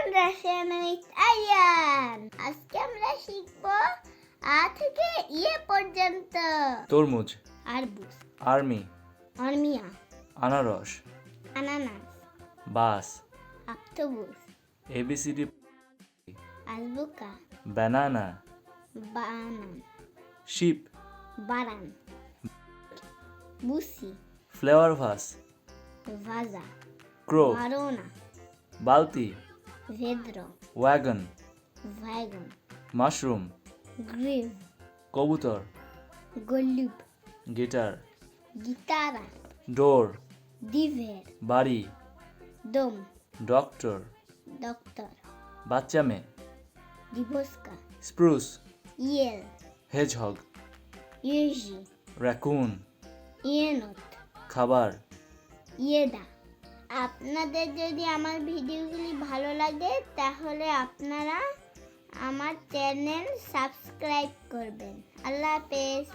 Everyone Russian with Ayaan. আজকে আমরা শিখব আ থেকে ইয়ে পর্যন্ত। তরমুজ, আরবুজ, আর্মি, আর্মিয়া, আনারস, আনানাস, বাস, অক্টোবুস, এবিসিডি, আজবুকা, ব্যানানা, বানান, শিপ, বারান, বুসি, ফ্লেওয়ার ভাস, ভাজা, ক্রো, ভারোনা, বালতি, ভেদ্র, ওয়াগন, ভ্যাগন, মাশরুম, গ্রিভ, কবুতর, গল্লুব, গিটার, গিতারা, ডোর, দিভের, বাড়ি, দম, ডক্টর, ডক্টর, বাচ্চা মেয়ে, দিভস্কা, স্প্রুস, ইয়েল, হেজহগ, ইয়েজি, র্যাকুন, ইয়েনত, খাবার। ইয়েদা। আপনাদের যদি আমার ভিডিওগুলি ভালো লাগে তাহলে আপনারা আমার চ্যানেল সাবস্ক্রাইব করবেন। আল্লাহ হাফেজ।